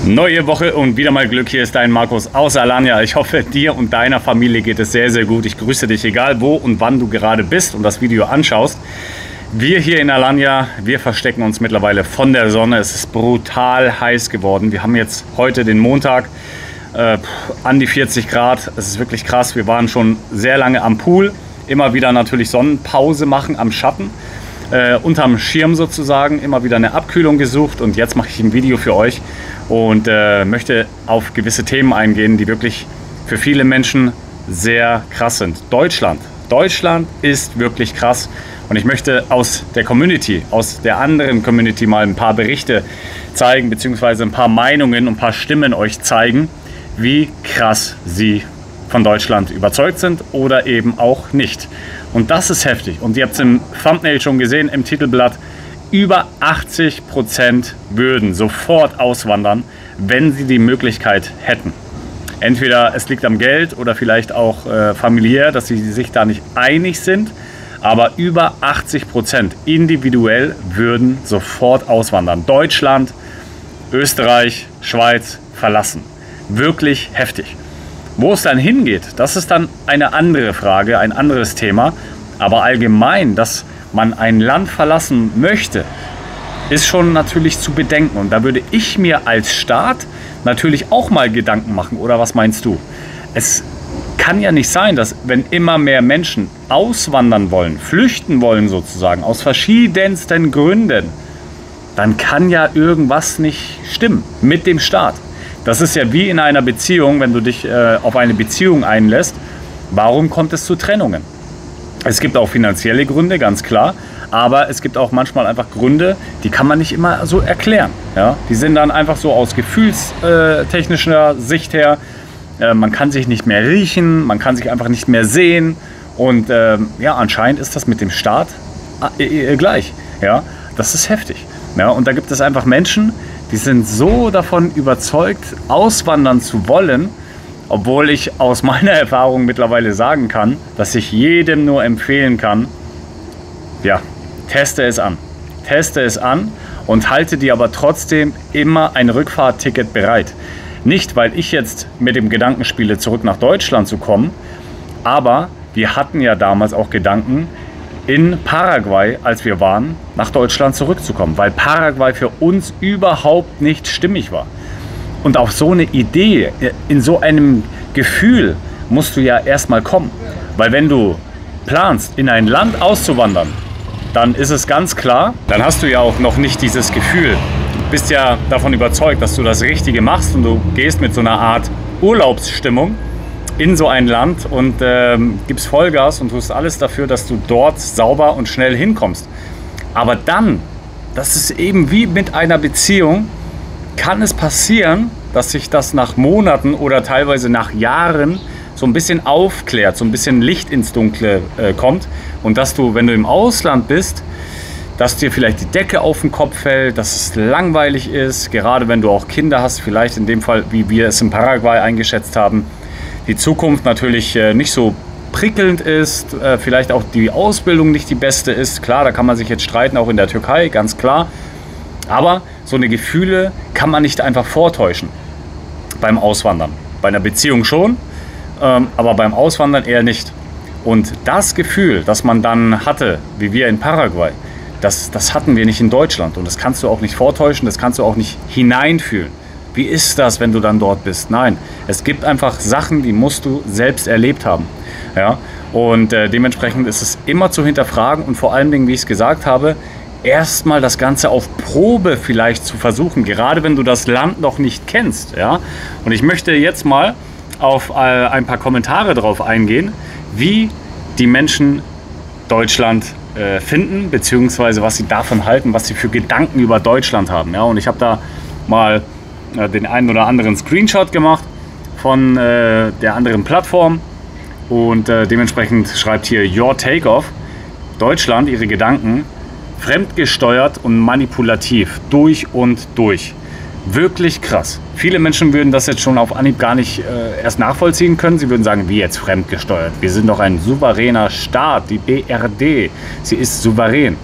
Neue Woche und wieder mal Glück. Hier ist dein Markus aus Alanya. Ich hoffe, dir und deiner Familie geht es sehr, sehr gut. Ich grüße dich, egal wo und wann du gerade bist und das Video anschaust. Wir hier in Alanya, wir verstecken uns mittlerweile von der Sonne. Es ist brutal heiß geworden. Wir haben jetzt heute den Montag, an die 40 Grad. Es ist wirklich krass. Wir waren schon sehr lange am Pool. Immer wieder natürlich Sonnenpause machen am Schatten. Unterm Schirm sozusagen, immer wieder eine Abkühlung gesucht und jetzt mache ich ein Video für euch und möchte auf gewisse Themen eingehen, die wirklich für viele Menschen sehr krass sind. Deutschland ist wirklich krass und ich möchte aus der Community, aus der anderen Community mal ein paar Berichte zeigen, beziehungsweise ein paar Meinungen und ein paar Stimmen euch zeigen, wie krass sie von Deutschland überzeugt sind oder eben auch nicht. Und das ist heftig. Und ihr habt es im Thumbnail schon gesehen, im Titelblatt. Über 80% würden sofort auswandern, wenn sie die Möglichkeit hätten. Entweder es liegt am Geld oder vielleicht auch familiär, dass sie sich da nicht einig sind. Aber über 80% individuell würden sofort auswandern. Deutschland, Österreich, Schweiz verlassen. Wirklich heftig. Wo es dann hingeht, das ist dann eine andere Frage, ein anderes Thema. Aber allgemein, dass man ein Land verlassen möchte, ist schon natürlich zu bedenken. Und da würde ich mir als Staat natürlich auch mal Gedanken machen. Oder was meinst du? Es kann ja nicht sein, dass wenn immer mehr Menschen auswandern wollen, flüchten wollen sozusagen, aus verschiedensten Gründen, dann kann ja irgendwas nicht stimmen mit dem Staat. Das ist ja wie in einer Beziehung, wenn du dich auf eine Beziehung einlässt. Warum kommt es zu Trennungen? Es gibt auch finanzielle Gründe, ganz klar. Aber es gibt auch manchmal einfach Gründe, die kann man nicht immer so erklären. Ja? Die sind dann einfach so aus gefühlstechnischer Sicht her. Man kann sich nicht mehr riechen, man kann sich einfach nicht mehr sehen. Und ja, anscheinend ist das mit dem Staat gleich. Ja? Das ist heftig. Ja? Und da gibt es einfach Menschen, die sind so davon überzeugt, auswandern zu wollen, obwohl ich aus meiner Erfahrung mittlerweile sagen kann, dass ich jedem nur empfehlen kann, ja, teste es an. Teste es an und halte dir aber trotzdem immer ein Rückfahrtticket bereit. Nicht, weil ich jetzt mit dem Gedanken spiele, zurück nach Deutschland zu kommen, aber wir hatten ja damals auch Gedanken, in Paraguay, als wir waren, nach Deutschland zurückzukommen, weil Paraguay für uns überhaupt nicht stimmig war. Und auf so eine Idee, in so einem Gefühl musst du ja erstmal kommen. Weil wenn du planst, in ein Land auszuwandern, dann ist es ganz klar, dann hast du ja auch noch nicht dieses Gefühl. Du bist ja davon überzeugt, dass du das Richtige machst und du gehst mit so einer Art Urlaubsstimmung in so ein Land und gibst Vollgas und tust alles dafür, dass du dort sauber und schnell hinkommst. Aber dann, das ist eben wie mit einer Beziehung, kann es passieren, dass sich das nach Monaten oder teilweise nach Jahren so ein bisschen aufklärt, so ein bisschen Licht ins Dunkle kommt und dass du, wenn du im Ausland bist, dass dir vielleicht die Decke auf den Kopf fällt, dass es langweilig ist, gerade wenn du auch Kinder hast, vielleicht in dem Fall, wie wir es in Paraguay eingeschätzt haben, die Zukunft natürlich nicht so prickelnd ist, vielleicht auch die Ausbildung nicht die beste ist. Klar, da kann man sich jetzt streiten, auch in der Türkei, ganz klar. Aber so eine Gefühle kann man nicht einfach vortäuschen beim Auswandern. Bei einer Beziehung schon, aber beim Auswandern eher nicht. Und das Gefühl, das man dann hatte, wie wir in Paraguay, das hatten wir nicht in Deutschland. Und das kannst du auch nicht vortäuschen, das kannst du auch nicht hineinfühlen. Wie ist das, wenn du dann dort bist? Nein, es gibt einfach Sachen, die musst du selbst erlebt haben. Ja? Und dementsprechend ist es immer zu hinterfragen und vor allen Dingen, wie ich es gesagt habe, erstmal das Ganze auf Probe vielleicht zu versuchen, gerade wenn du das Land noch nicht kennst. Ja? Und ich möchte jetzt mal auf ein paar Kommentare drauf eingehen, wie die Menschen Deutschland finden, beziehungsweise was sie davon halten, was sie für Gedanken über Deutschland haben. Ja? Und ich habe da mal den einen oder anderen Screenshot gemacht von der anderen Plattform und dementsprechend schreibt hier Your Takeoff, Deutschland, ihre Gedanken, fremdgesteuert und manipulativ, durch und durch. Wirklich krass. Viele Menschen würden das jetzt schon auf Anhieb gar nicht erst nachvollziehen können. Sie würden sagen, wie jetzt fremdgesteuert? Wir sind doch ein souveräner Staat, die BRD. Sie ist souverän.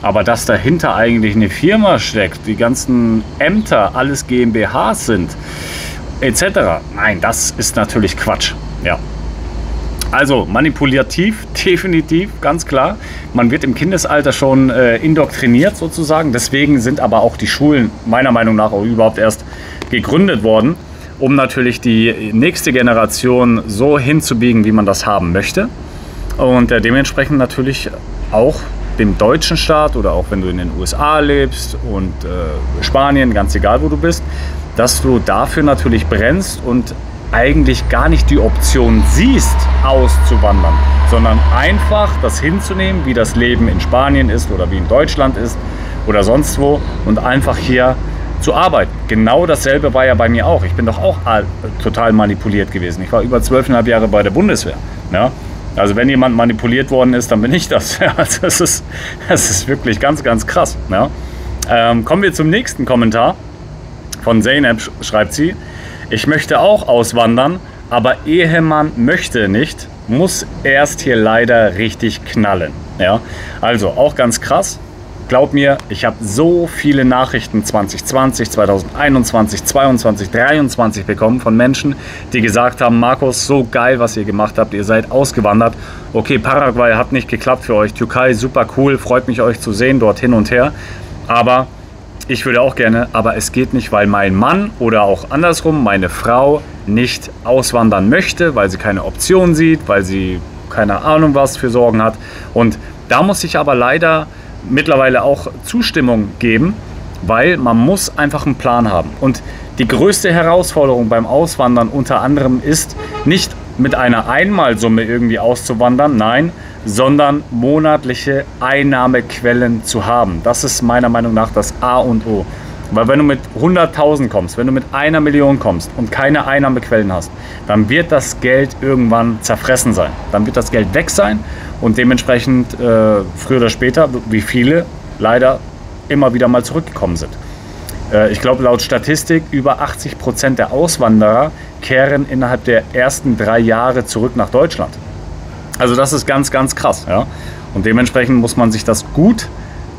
Aber dass dahinter eigentlich eine Firma steckt, die ganzen Ämter, alles GmbHs sind, etc. Nein, das ist natürlich Quatsch. Ja. Also manipulativ, definitiv, ganz klar. Man wird im Kindesalter schon indoktriniert sozusagen. Deswegen sind aber auch die Schulen meiner Meinung nach auch überhaupt erst gegründet worden, um natürlich die nächste Generation so hinzubiegen, wie man das haben möchte. Und dementsprechend natürlich auch dem deutschen Staat oder auch wenn du in den USA lebst und Spanien, ganz egal wo du bist, dass du dafür natürlich brennst und eigentlich gar nicht die Option siehst, auszuwandern, sondern einfach das hinzunehmen, wie das Leben in Spanien ist oder wie in Deutschland ist oder sonst wo und einfach hier zu arbeiten. Genau dasselbe war ja bei mir auch. Ich bin doch auch total manipuliert gewesen. Ich war über 12,5 Jahre bei der Bundeswehr. Ja? Also wenn jemand manipuliert worden ist, dann bin ich das. Also das ist wirklich ganz, ganz krass. Ja? Kommen wir zum nächsten Kommentar. Von Zeynep schreibt sie: Ich möchte auch auswandern, aber Ehemann möchte nicht, muss erst hier leider richtig knallen. Ja? Also auch ganz krass. Glaub mir, ich habe so viele Nachrichten 2020, 2021, 2022, 2023 bekommen von Menschen, die gesagt haben, Markus, so geil, was ihr gemacht habt, ihr seid ausgewandert. Okay, Paraguay hat nicht geklappt für euch, Türkei, super cool, freut mich, euch zu sehen, dort hin und her. Aber ich würde auch gerne, aber es geht nicht, weil mein Mann oder auch andersrum, meine Frau nicht auswandern möchte, weil sie keine Option sieht, weil sie keine Ahnung was für Sorgen hat. Und da muss ich aber leider mittlerweile auch Zustimmung geben, weil man muss einfach einen Plan haben. Und die größte Herausforderung beim Auswandern unter anderem ist, nicht mit einer Einmalsumme irgendwie auszuwandern, nein, sondern monatliche Einnahmequellen zu haben. Das ist meiner Meinung nach das A und O. Weil wenn du mit 100.000 kommst, wenn du mit 1 Million kommst und keine Einnahmequellen hast, dann wird das Geld irgendwann zerfressen sein. Dann wird das Geld weg sein und dementsprechend früher oder später, wie viele leider immer wieder mal zurückgekommen sind. Ich glaube, laut Statistik über 80% der Auswanderer kehren innerhalb der ersten 3 Jahre zurück nach Deutschland. Also das ist ganz, ganz krass. Ja? Und dementsprechend muss man sich das gut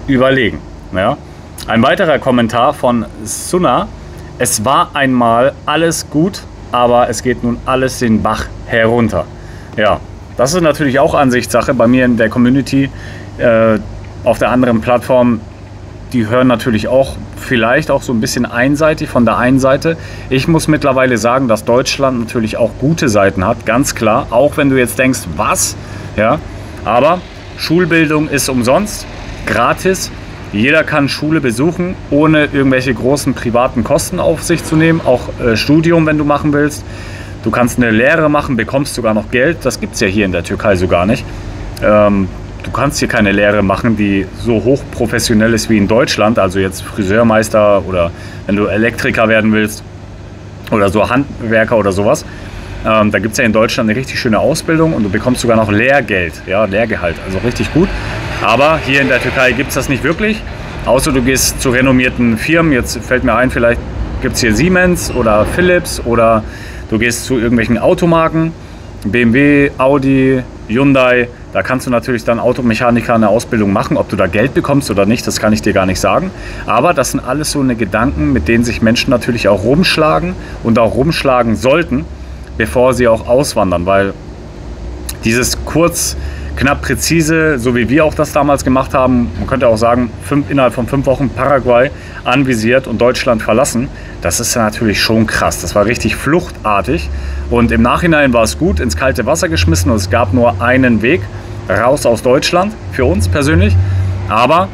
überlegen. Ja? Ein weiterer Kommentar von Sunna: Es war einmal alles gut, aber es geht nun alles den Bach herunter. Ja, das ist natürlich auch Ansichtssache. Bei mir in der Community, auf der anderen Plattform, die hören natürlich auch vielleicht auch so ein bisschen einseitig von der einen Seite. Ich muss mittlerweile sagen, dass Deutschland natürlich auch gute Seiten hat, ganz klar. Auch wenn du jetzt denkst, was? Ja, aber Schulbildung ist umsonst, gratis. Jeder kann Schule besuchen, ohne irgendwelche großen privaten Kosten auf sich zu nehmen. Auch Studium, wenn du machen willst. Du kannst eine Lehre machen, bekommst sogar noch Geld. Das gibt es ja hier in der Türkei so gar nicht. Du kannst hier keine Lehre machen, die so hochprofessionell ist wie in Deutschland. Also jetzt Friseurmeister oder wenn du Elektriker werden willst oder so Handwerker oder sowas. Da gibt es ja in Deutschland eine richtig schöne Ausbildung und du bekommst sogar noch Lehrgeld, ja, Lehrgehalt, also richtig gut. Aber hier in der Türkei gibt es das nicht wirklich, außer du gehst zu renommierten Firmen. Jetzt fällt mir ein, vielleicht gibt es hier Siemens oder Philips oder du gehst zu irgendwelchen Automarken, BMW, Audi, Hyundai. Da kannst du natürlich dann Automechaniker eine Ausbildung machen. Ob du da Geld bekommst oder nicht, das kann ich dir gar nicht sagen. Aber das sind alles so eine Gedanken, mit denen sich Menschen natürlich auch rumschlagen und auch rumschlagen sollten, bevor sie auch auswandern. Weil dieses kurz, knapp präzise, so wie wir auch das damals gemacht haben, man könnte auch sagen, innerhalb von 5 Wochen Paraguay anvisiert und Deutschland verlassen, das ist ja natürlich schon krass. Das war richtig fluchtartig. Und im Nachhinein war es gut, ins kalte Wasser geschmissen und es gab nur einen Weg raus aus Deutschland, für uns persönlich. Aber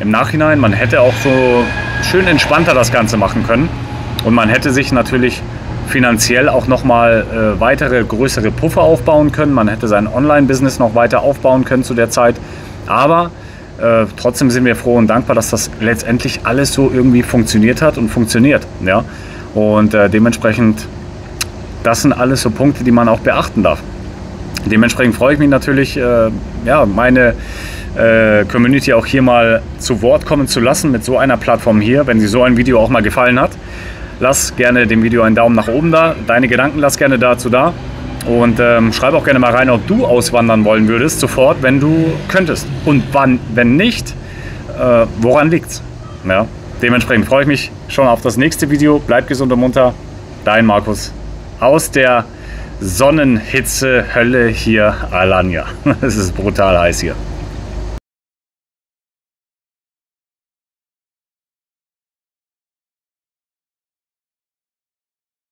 im Nachhinein, man hätte auch so schön entspannter das Ganze machen können. Und man hätte sich natürlich finanziell auch nochmal weitere größere Puffer aufbauen können. Man hätte sein Online-Business noch weiter aufbauen können zu der Zeit. Aber trotzdem sind wir froh und dankbar, dass das letztendlich alles so irgendwie funktioniert hat und funktioniert. Ja? Und dementsprechend, das sind alles so Punkte, die man auch beachten darf. Dementsprechend freue ich mich natürlich, ja, meine Community auch hier mal zu Wort kommen zu lassen mit so einer Plattform hier, wenn sie so ein Video auch mal gefallen hat. Lass gerne dem Video einen Daumen nach oben da. Deine Gedanken lass gerne dazu da. Und schreib auch gerne mal rein, ob du auswandern wollen würdest, sofort, wenn du könntest. Und wann, wenn nicht, woran liegt's? Ja, dementsprechend freue ich mich schon auf das nächste Video. Bleibt gesund und munter. Dein Markus aus der Sonnenhitze Hölle hier Alanya. Es ist brutal heiß hier.